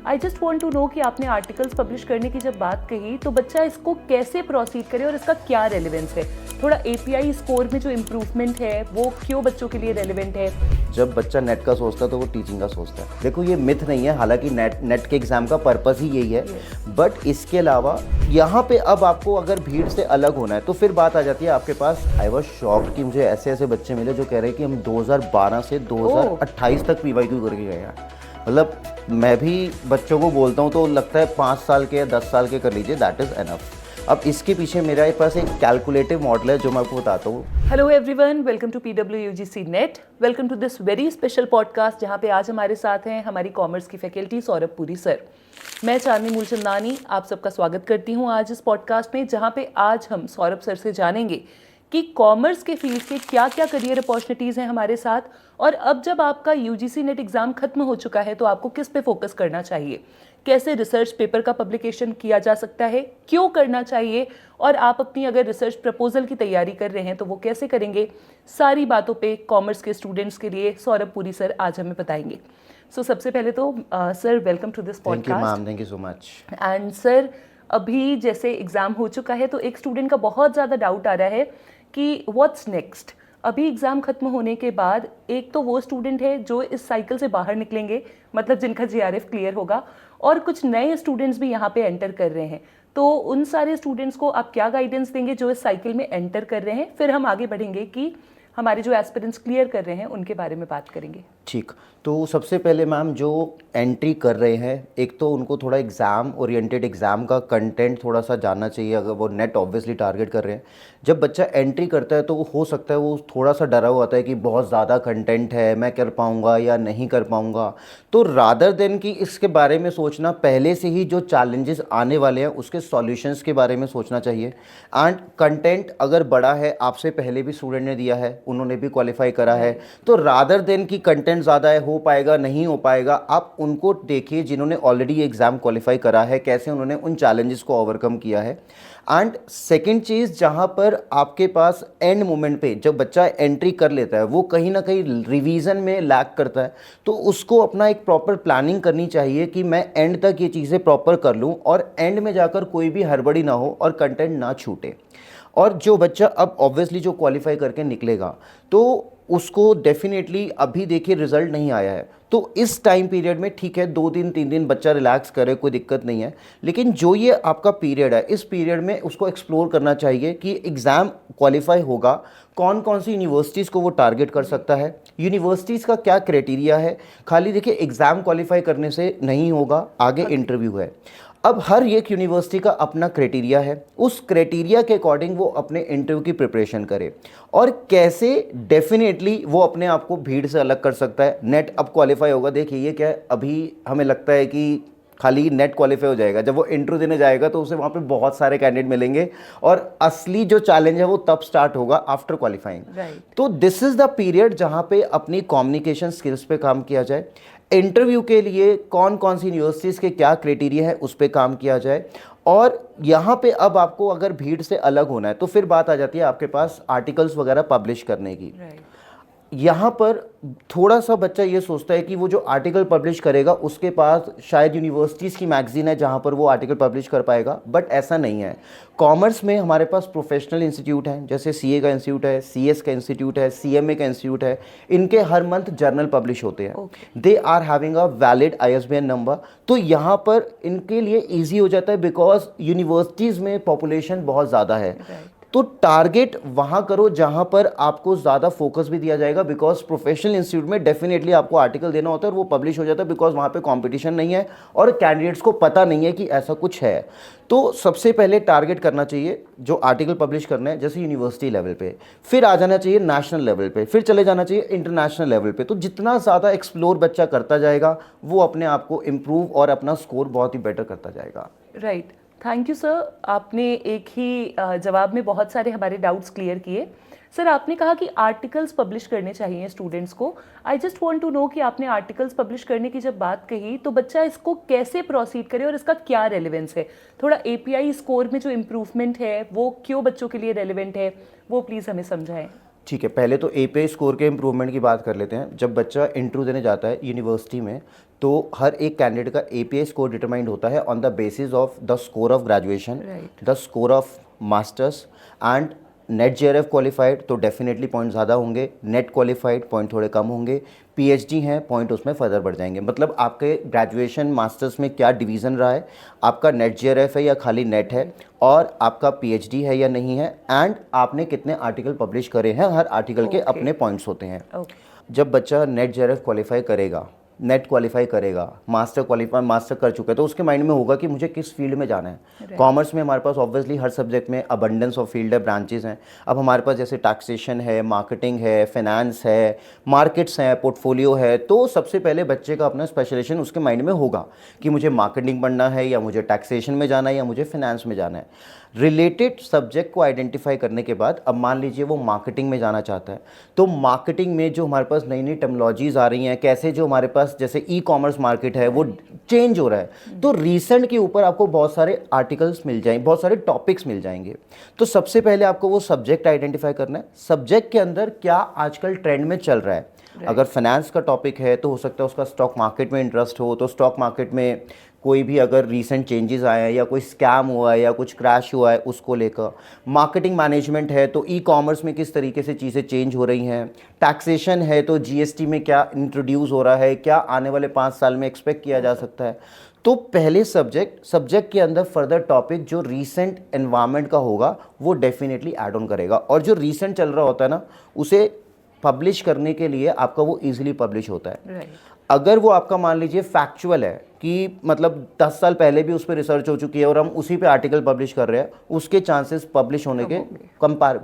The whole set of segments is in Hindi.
I just want to know कि आपने आर्टिकल्स पब्लिश करने की जब बात कही तो बच्चा इसको कैसे प्रोसीड करे और इसका क्या रेलेवेंस है। थोड़ा API स्कोर में जो इम्प्रूवमेंट है वो क्यों बच्चों के लिए रेलेवेंट है। जब बच्चा नेट का सोचता है तो वो टीचिंग का सोचता है। देखो ये मिथ नहीं है, हालांकि नेट के एग्जाम का पर्पस ही यही है, बट इसके अलावा यहाँ पे अब आपको अगर भीड़ से अलग होना है तो फिर बात आ जाती है आपके पास। आई वॉज शॉक्ड कि मुझे ऐसे ऐसे बच्चे मिले जो कह रहे हैं कि हम 2012 से 2028 तक PYQ करके गए हैं। मतलब मैं भी बच्चों को बोलता हूँ तो लगता है 5 साल के या 10 साल के कर लीजिए, दैट इज़ एनफ। अब इसके पीछे मेरे पास एक कैलकुलेटिव मॉडल है जो मैं आपको बताता हूँ। Hello everyone, welcome to PWUGC net, welcome to this very special podcast जहाँ पे आज हमारे साथ हैं हमारी कॉमर्स की फैकल्टी सौरभ पुरी सर। मैं चांदनी मूलचंदानी आप सबका स्वागत करती हूँ आज इस पॉडकास्ट में, जहाँ पे आज हम सौरभ सर से जानेंगे कि कॉमर्स के फील्ड के क्या क्या करियर अपॉर्चुनिटीज़ हैं हमारे साथ, और अब जब आपका UGC नेट एग्ज़ाम खत्म हो चुका है तो आपको किस पे फोकस करना चाहिए, कैसे रिसर्च पेपर का पब्लिकेशन किया जा सकता है, क्यों करना चाहिए, और आप अपनी अगर रिसर्च प्रपोजल की तैयारी कर रहे हैं तो वो कैसे करेंगे। सारी बातों पे कॉमर्स के स्टूडेंट्स के लिए सौरभ पुरी सर आज हमें बताएंगे। सो सबसे पहले तो sir welcome to this podcast. Thank you ma'am, thank you so much. And sir, अभी जैसे एग्ज़ाम हो चुका है तो एक स्टूडेंट का बहुत ज़्यादा डाउट आ रहा है कि व्हाट्स नेक्स्ट। अभी एग्ज़ाम खत्म होने के बाद एक तो वो स्टूडेंट है जो इस साइकिल से बाहर निकलेंगे, मतलब जिनका GRF क्लियर होगा, और कुछ नए स्टूडेंट्स भी यहाँ पे एंटर कर रहे हैं। तो उन सारे स्टूडेंट्स को आप क्या गाइडेंस देंगे जो इस साइकिल में एंटर कर रहे हैं। फिर हम आगे बढ़ेंगे कि हमारे जो एस्पिरेंट्स क्लियर कर रहे हैं उनके बारे में बात करेंगे। ठीक, तो सबसे पहले मैम जो एंट्री कर रहे हैं, एक तो उनको थोड़ा एग्ज़ाम ओरिएंटेड एग्ज़ाम का कंटेंट थोड़ा सा जानना चाहिए। अगर वो नेट ऑब्वियसली टारगेट कर रहे हैं, जब बच्चा एंट्री करता है तो हो सकता है वो थोड़ा सा डरा हुआ आता है कि बहुत ज़्यादा कंटेंट है, मैं कर पाऊँगा या नहीं कर पाऊँगा। तो रादर देन कि इसके बारे में सोचना, पहले से ही जो चैलेंजेस आने वाले हैं उसके सॉल्यूशंस के बारे में सोचना चाहिए। एंड कंटेंट अगर बड़ा है, आपसे पहले भी स्टूडेंट ने दिया है, उन्होंने भी क्वालिफाई करा है, तो रादर देन कि कंटेंट ज़्यादा है, हो पाएगा नहीं हो पाएगा, आप उनको देखिए जिन्होंने ऑलरेडी एग्ज़ाम क्वालिफाई करा है, कैसे उन्होंने उन चैलेंजेस को ओवरकम किया है। एंड सेकेंड चीज़, जहाँ पर आपके पास एंड मोमेंट पे जब बच्चा एंट्री कर लेता है वो कहीं ना कहीं रिवीजन में लैक करता है, तो उसको अपना एक प्रॉपर प्लानिंग करनी चाहिए कि मैं एंड तक ये चीज़ें प्रॉपर कर लूँ और एंड में जाकर कोई भी हड़बड़ी ना हो और कंटेंट ना छूटे। और जो बच्चा अब ऑब्वियसली जो क्वालिफाई करके निकलेगा तो उसको डेफिनेटली अभी देखिए रिजल्ट नहीं आया है, तो इस टाइम पीरियड में ठीक है 2 दिन 3 दिन बच्चा रिलैक्स करे, कोई दिक्कत नहीं है। लेकिन जो ये आपका पीरियड है, इस पीरियड में उसको एक्सप्लोर करना चाहिए कि एग्ज़ाम क्वालिफाई होगा, कौन कौन सी यूनिवर्सिटीज़ को वो टारगेट कर सकता है, यूनिवर्सिटीज़ का क्या क्राइटेरिया है। खाली देखिए एग्ज़ाम क्वालिफाई करने से नहीं होगा, आगे इंटरव्यू है। अब हर एक यूनिवर्सिटी का अपना क्राइटेरिया है, उस क्राइटेरिया के अकॉर्डिंग वो अपने इंटरव्यू की प्रिपरेशन करे और कैसे डेफिनेटली वो अपने आप को भीड़ से अलग कर सकता है। नेट अब क्वालिफाई होगा, देखिए ये क्या है, अभी हमें लगता है कि खाली नेट क्वालिफाई हो जाएगा, जब वो इंटरव्यू देने जाएगा तो उसे वहाँ पे बहुत सारे कैंडिडेट मिलेंगे और असली जो चैलेंज है वो तब स्टार्ट होगा आफ्टर क्वालिफाइंग। तो दिस इज़ द पीरियड जहाँ पे अपनी कम्युनिकेशन स्किल्स पे काम किया जाए, इंटरव्यू के लिए कौन कौन सी यूनिवर्सिटीज़ के क्या क्राइटेरिया है उस पर काम किया जाए। और यहाँ पे अब आपको अगर भीड़ से अलग होना है तो फिर बात आ जाती है आपके पास आर्टिकल्स वगैरह पब्लिश करने की। यहाँ पर थोड़ा सा बच्चा ये सोचता है कि वो जो आर्टिकल पब्लिश करेगा उसके पास शायद यूनिवर्सिटीज़ की मैगजीन है जहाँ पर वो आर्टिकल पब्लिश कर पाएगा, बट ऐसा नहीं है। कॉमर्स में हमारे पास प्रोफेशनल इंस्टीट्यूट हैं, जैसे CA का इंस्टीट्यूट है, CS का इंस्टीट्यूट है, CMA का इंस्टीट्यूट है, इनके हर मंथ जर्नल पब्लिश होते हैं। They are having a valid ISBN number, तो यहाँ पर इनके लिए ईजी हो जाता है बिकॉज यूनिवर्सिटीज़ में पॉपुलेशन बहुत ज़्यादा है। तो टारगेट वहाँ करो जहाँ पर आपको ज़्यादा फोकस भी दिया जाएगा, बिकॉज प्रोफेशनल इंस्टीट्यूट में डेफिनेटली आपको आर्टिकल देना होता है और वो पब्लिश हो जाता है बिकॉज वहाँ पे कंपटीशन नहीं है और कैंडिडेट्स को पता नहीं है कि ऐसा कुछ है। तो सबसे पहले टारगेट करना चाहिए जो आर्टिकल पब्लिश करना है, जैसे यूनिवर्सिटी लेवल पे, फिर आ जाना चाहिए नेशनल लेवल पे, फिर चले जाना चाहिए इंटरनेशनल लेवल पे। तो जितना ज़्यादा एक्सप्लोर बच्चा करता जाएगा वो अपने आप को इम्प्रूव और अपना स्कोर बहुत ही बेटर करता जाएगा। Right, thank you sir. आपने एक ही जवाब में बहुत सारे हमारे डाउट्स क्लियर किए। सर, आपने कहा कि आर्टिकल्स पब्लिश करने चाहिए स्टूडेंट्स को। I just want to know कि आपने आर्टिकल्स पब्लिश करने की जब बात कही तो बच्चा इसको कैसे प्रोसीड करे और इसका क्या रेलेवेंस है। थोड़ा API स्कोर में जो इम्प्रूवमेंट है वो क्यों बच्चों के लिए रेलिवेंट है, वो प्लीज़ हमें समझाएं। ठीक है, पहले तो एपीआई स्कोर के इम्प्रूवमेंट की बात कर लेते हैं। जब बच्चा इंटरव्यू देने जाता है यूनिवर्सिटी में, तो हर एक कैंडिडेट का एपीआई स्कोर डिटरमाइंड होता है on the basis of the score of graduation, the score of masters and net JRF qualified तो डेफिनेटली पॉइंट ज़्यादा होंगे, नेट क्वालिफाइड पॉइंट थोड़े कम होंगे, पीएचडी हैं पॉइंट उसमें फर्दर बढ़ जाएंगे। मतलब आपके ग्रेजुएशन मास्टर्स में क्या डिवीज़न रहा है, आपका नेट जेआरएफ है या खाली नेट है, और आपका पीएचडी है या नहीं है, एंड आपने कितने आर्टिकल पब्लिश करे हैं। हर आर्टिकल के अपने पॉइंट्स होते हैं। जब बच्चा नेट जेआरएफ क्वालिफाई करेगा, नेट क्वालिफाई करेगा, मास्टर कर चुका है, तो उसके माइंड में होगा कि मुझे किस फील्ड में जाना है। कॉमर्स में हमारे पास ऑब्वियसली हर सब्जेक्ट में अबंडेंस ऑफ फील्ड है, ब्रांचेस हैं। अब हमारे पास जैसे टैक्सेशन है, मार्केटिंग है, फाइनेंस है, मार्केट्स हैं, पोर्टफोलियो है, तो सबसे पहले बच्चे का अपना स्पेशलाइजेशन उसके माइंड में होगा कि मुझे मार्केटिंग पढ़ना है, या मुझे टैक्सेशन में जाना है, या मुझे फाइनेंस में जाना है। रिलेटेड सब्जेक्ट को आइडेंटिफाई करने के बाद अब मान लीजिए वो मार्केटिंग में जाना चाहता है, तो मार्केटिंग में जो हमारे पास नई नई टेक्नोलॉजीज आ रही हैं, कैसे जो हमारे पास जैसे ई कॉमर्स मार्केट है वो चेंज हो रहा है, तो रीसेंट के ऊपर आपको बहुत सारे आर्टिकल्स मिल जाएंगे, बहुत सारे टॉपिक्स मिल जाएंगे। तो सबसे पहले आपको वो सब्जेक्ट आइडेंटिफाई करना है, सब्जेक्ट के अंदर क्या आजकल ट्रेंड में चल रहा है। अगर फाइनेंस का टॉपिक है तो हो सकता है उसका स्टॉक मार्केट में इंटरेस्ट हो, तो स्टॉक मार्केट में कोई भी अगर रीसेंट चेंजेस आए हैं या कोई स्कैम हुआ है या कुछ क्रैश हुआ है उसको लेकर। मार्केटिंग मैनेजमेंट है तो ई कॉमर्स में किस तरीके से चीज़ें चेंज हो रही हैं। टैक्सेशन है तो जीएसटी में क्या इंट्रोड्यूस हो रहा है, क्या आने वाले 5 साल में एक्सपेक्ट किया जा सकता है। तो पहले सब्जेक्ट के अंदर फर्दर टॉपिक जो रीसेंट एनवायरनमेंट का होगा वो डेफिनेटली ऐड ऑन करेगा, और जो रीसेंट चल रहा होता है ना उसे पब्लिश करने के लिए आपका वो इजीली पब्लिश होता है। अगर वो आपका मान लीजिए फैक्चुअल है कि मतलब 10 साल पहले भी उस पर रिसर्च हो चुकी है और हम उसी पे आर्टिकल पब्लिश कर रहे हैं, उसके चांसेस पब्लिश होने के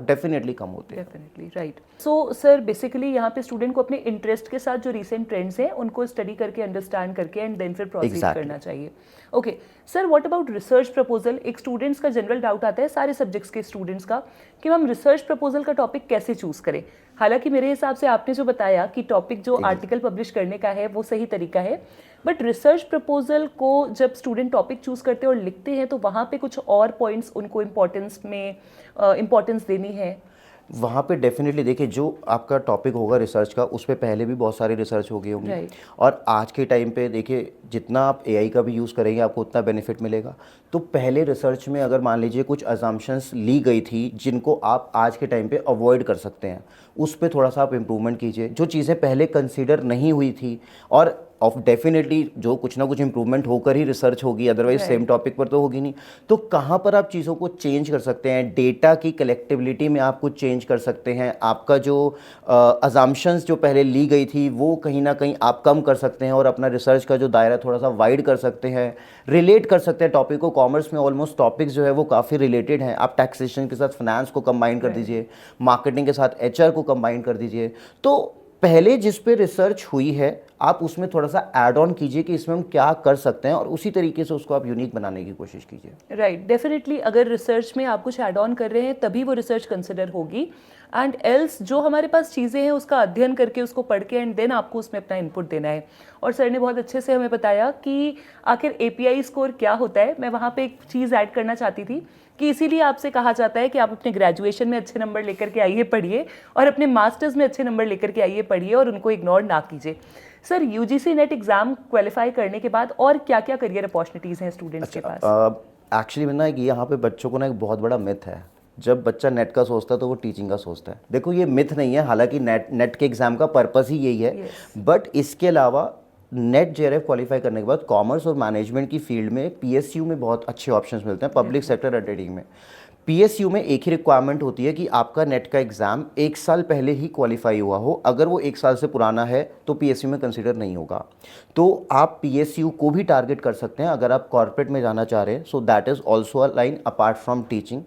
डेफिनेटली कम होते हैं। Definitely right. So sir basically यहाँ पे स्टूडेंट को अपने इंटरेस्ट के साथ जो रीसेंट ट्रेंड्स हैं उनको स्टडी करके, अंडरस्टैंड करके एंड देन फिर प्रोसीड करना चाहिए। Okay sir, what about research proposal? एक स्टूडेंट्स का जनरल डाउट आता है, सारे सब्जेक्ट्स के स्टूडेंट्स का, कि हम रिसर्च प्रपोजल का टॉपिक कैसे चूज करें। हालांकि मेरे हिसाब से आपने जो बताया कि टॉपिक जो आर्टिकल पब्लिश करने का है वो सही तरीका है, बट रिसर्च प्रपोजल को जब स्टूडेंट टॉपिक चूज करते हैं और लिखते हैं तो वहाँ पे कुछ और पॉइंट्स उनको इम्पोर्टेंस देनी है। वहाँ पे डेफिनेटली देखिए, जो आपका टॉपिक होगा रिसर्च का उस पर पहले भी बहुत सारी रिसर्च हो गई होंगी, और आज के टाइम पे देखिए जितना आप एआई का भी यूज़ करेंगे आपको उतना बेनिफिट मिलेगा। तो पहले रिसर्च में अगर मान लीजिए कुछ अजम्पशंस ली गई थी जिनको आप आज के टाइम पे अवॉइड कर सकते हैं, उस पर थोड़ा सा आप इम्प्रूवमेंट कीजिए। जो चीज़ें पहले कंसिडर नहीं हुई थी, और ऑफ डेफिनेटली जो कुछ ना कुछ इंप्रूवमेंट होकर ही रिसर्च होगी, अदरवाइज सेम टॉपिक पर तो होगी नहीं। तो कहाँ पर आप चीज़ों को चेंज कर सकते हैं, डेटा की कलेक्टिबिलिटी में आप कुछ चेंज कर सकते हैं, आपका जो अजम्पशंस जो पहले ली गई थी वो कहीं ना कहीं आप कम कर सकते हैं, और अपना रिसर्च का जो दायरा थोड़ा सा वाइड कर सकते हैं, रिलेट कर सकते हैं टॉपिक को। कॉमर्स में ऑलमोस्ट टॉपिक्स जो है वो काफ़ी रिलेटेड हैं, आप टैक्सेशन के साथ फाइनेंस को कंबाइन कर दीजिए, मार्केटिंग के साथ एचआर को कंबाइन कर दीजिए। तो पहले जिस पे रिसर्च हुई है आप उसमें थोड़ा सा ऐड ऑन कीजिए कि इसमें हम क्या कर सकते हैं, और उसी तरीके से उसको आप यूनिक बनाने की कोशिश कीजिए। राइट, डेफिनेटली अगर रिसर्च में आप कुछ ऐड ऑन कर रहे हैं तभी वो रिसर्च कंसिडर होगी, एंड एल्स जो हमारे पास चीज़ें हैं उसका अध्ययन करके उसको पढ़ के एंड देन आपको उसमें अपना इनपुट देना है। और सर ने बहुत अच्छे से हमें बताया कि आखिर एपीआई स्कोर क्या होता है। मैं वहाँ पे एक चीज़ ऐड करना चाहती थी कि इसीलिए आपसे कहा जाता है कि आप अपने ग्रेजुएशन में अच्छे नंबर लेकर के आइए पढ़िए, और अपने मास्टर्स में अच्छे नंबर लेकर के आइए पढ़िए, और उनको इग्नोर ना कीजिए। Sir UGC net exam qualify करने के बाद और क्या क्या करियर अपॉर्चुनिटीज़ हैं स्टूडेंट्स के पास? एक्चुअली में ना यहाँ पे बच्चों को ना एक बहुत बड़ा मिथ है, जब बच्चा नेट का सोचता है तो वो टीचिंग का सोचता है। देखो ये मिथ नहीं है, हालांकि नेट के एग्ज़ाम का पर्पस ही यही है, बट इसके अलावा नेट जेआरएफ क्वालिफाई करने के बाद कॉमर्स और मैनेजमेंट की फील्ड में पीएसयू में बहुत अच्छे ऑप्शंस मिलते हैं, पब्लिक सेक्टर अंडरटेकिंग में। पीएसयू में एक ही रिक्वायरमेंट होती है कि आपका नेट का एग्ज़ाम 1 साल पहले ही क्वालिफाई हुआ हो। अगर वो 1 साल से पुराना है तो पीएसयू में कंसिडर नहीं होगा। तो आप पीएसयू को भी टारगेट कर सकते हैं अगर आप कॉर्पोरेट में जाना चाह रहे हैं। So that is also a line apart from teaching.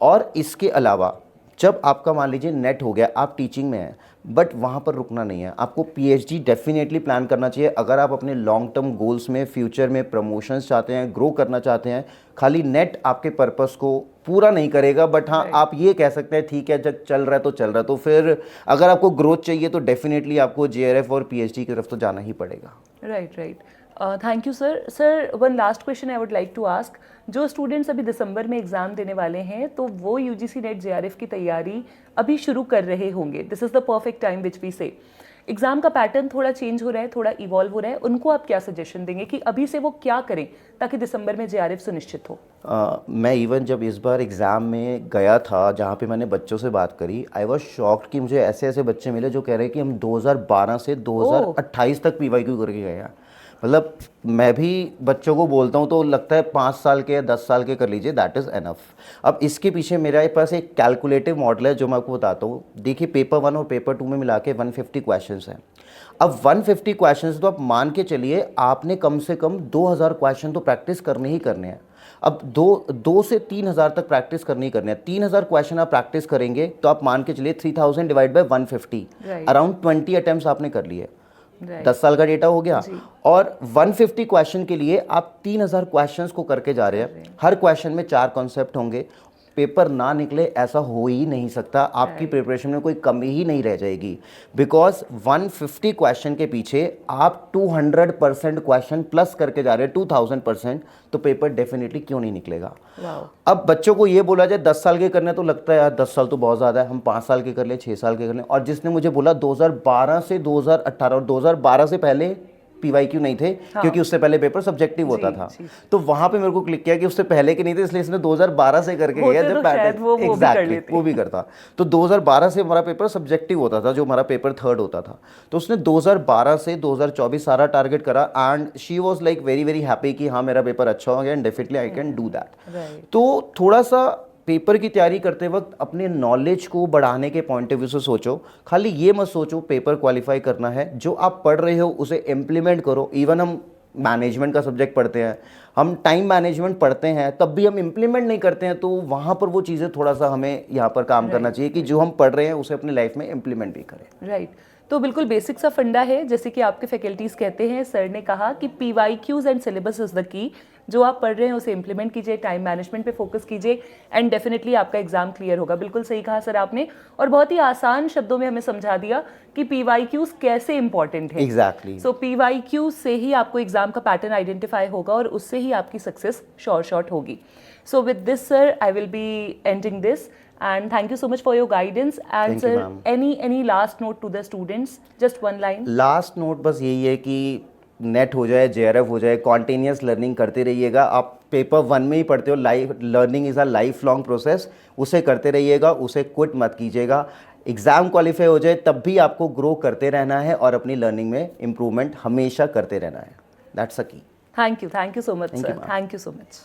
और इसके अलावा जब आपका मान लीजिए नेट हो गया, आप टीचिंग में हैं, बट वहाँ पर रुकना नहीं है, आपको पीएचडी डेफिनेटली प्लान करना चाहिए। अगर आप अपने लॉन्ग टर्म गोल्स में फ्यूचर में प्रमोशंस चाहते हैं, ग्रो करना चाहते हैं, खाली नेट आपके पर्पस को पूरा नहीं करेगा, बट हाँ आप ये कह सकते हैं ठीक है जब चल रहा है तो चल रहा है। तो फिर अगर आपको ग्रोथ चाहिए तो डेफिनेटली आपको जेआरएफ और पीएचडी की तरफ तो जाना ही पड़ेगा। Right. Thank you sir. Sir, one last question I would like to ask, जो स्टूडेंट्स अभी दिसंबर में एग्ज़ाम देने वाले हैं तो वो यूजीसी नेट जेआरएफ की तैयारी अभी शुरू कर रहे होंगे, this is the perfect time which we say. Exam का पैटर्न थोड़ा चेंज हो रहा है, थोड़ा इवॉल्व हो रहा है, उनको आप क्या सजेशन देंगे कि अभी से वो क्या करें ताकि दिसंबर में जेआरएफ सुनिश्चित हो? मैं इवन जब इस बार एग्ज़ाम में गया था जहाँ पे मैंने बच्चों से बात करी, आई वॉज शॉक्ड कि मुझे ऐसे ऐसे बच्चे मिले जो कह रहे हैं कि हम 2012 से 2028 तक पीवाईक्यू करके गए हैं। मतलब मैं भी बच्चों को बोलता हूँ तो लगता है 5 साल के या 10 साल के कर लीजिए, दैट इज़ एनफ। अब इसके पीछे मेरे पास एक कैलकुलेटिव मॉडल है जो मैं आपको बताता हूँ। देखिए, पेपर 1 और पेपर 2 में मिला के 150 क्वेश्चंस हैं। अब 150 क्वेश्चंस तो आप मान के चलिए आपने कम से कम 2000 क्वेश्चन तो प्रैक्टिस करने ही करने हैं। अब 2 से 3000 तक प्रैक्टिस करनी ही करनी है। 3000 क्वेश्चन आप प्रैक्टिस करेंगे तो आप मान के चलिए 3000 डिवाइड बाय 150, अराउंड 20 अटेम्प्ट्स आपने कर लिए। 10 साल का डेटा हो गया। और 150 क्वेश्चन के लिए आप 3000 क्वेश्चंस को करके जा रहे हैं। हर क्वेश्चन में 4 कॉन्सेप्ट होंगे। पेपर ना निकले ऐसा हो ही नहीं सकता, आपकी प्रिपरेशन में कोई कमी ही नहीं रह जाएगी। बिकॉज 150 क्वेश्चन के पीछे आप 200% क्वेश्चन प्लस करके जा रहे हैं, 2000%, तो पेपर डेफिनेटली क्यों नहीं निकलेगा। अब बच्चों को ये बोला जाए 10 साल के करने, तो लगता है यार 10 साल तो बहुत ज़्यादा है, हम 5 साल के कर ले, 6 साल के कर ले। और जिसने मुझे बोला 2012 से 2018 और 2012 से पहले पीवाईक्यू नहीं थे, हाँ, क्योंकि उससे पहले पेपर सब्जेक्टिव होता था, तो वहां पे मेरे को क्लिक किया कि उससे पहले के नहीं थे, इसलिए इसने 2012 से करके गया जब पैटर्न वो भी करता। तो 2012 से हमारा पेपर सब्जेक्टिव होता था, जो हमारा पेपर 3rd होता था। तो उसने 2012 से 2024 सारा टारगेट करा and she was like very very happy कि हाँ मेरा पेपर अच्छा हो गया and definitely I can do that. तो थोड़ा सा पेपर की तैयारी करते वक्त अपने नॉलेज को बढ़ाने के पॉइंट ऑफ व्यू से सोचो। खाली ये मत सोचो पेपर क्वालिफाई करना है, जो आप पढ़ रहे हो उसे इम्प्लीमेंट करो। इवन हम मैनेजमेंट का सब्जेक्ट पढ़ते हैं, हम टाइम मैनेजमेंट पढ़ते हैं, तब भी हम इम्प्लीमेंट नहीं करते हैं। तो वहाँ पर वो चीज़ें थोड़ा सा हमें यहाँ पर काम करना चाहिए कि जो हम पढ़ रहे हैं उसे अपनी लाइफ में इम्प्लीमेंट भी करें। राइट। तो बिल्कुल बेसिक सा फंडा है, जैसे कि आपके फैकल्टीज़ कहते हैं, सर ने कहा कि PYQs and syllabus is the key. जो आप पढ़ रहे हैं उसे इंप्लीमेंट कीजिए, टाइम मैनेजमेंट पे फोकस कीजिए एंड डेफिनेटली आपका एग्जाम क्लियर होगा। बिल्कुल सही कहा सर आपने, और बहुत ही आसान शब्दों में हमें समझा दिया कि पीवाईक्यूज कैसे इंपॉर्टेंट है। एग्जैक्टली। सो पीवाईक्यूज से ही आपको एग्जाम का पैटर्न आइडेंटिफाई होगा और उससे ही आपकी सक्सेस शॉर्ट होगी। So with this sir I will be ending this and thank you so much for your guidance and sir any last note to the students, just one line? Last note बस यही है कि नेट हो जाए, जेआरएफ हो जाए, कॉन्टिन्यूस लर्निंग करते रहिएगा। आप पेपर 1 में ही पढ़ते हो, life learning is a life long process, उसे करते रहिएगा, उसे क्विट मत कीजिएगा। एग्ज़ाम क्वालिफाई हो जाए तब भी आपको ग्रो करते रहना है और अपनी लर्निंग में इम्प्रूवमेंट हमेशा करते रहना है। दैट्स अ की। Thank you so much sir, thank you so much.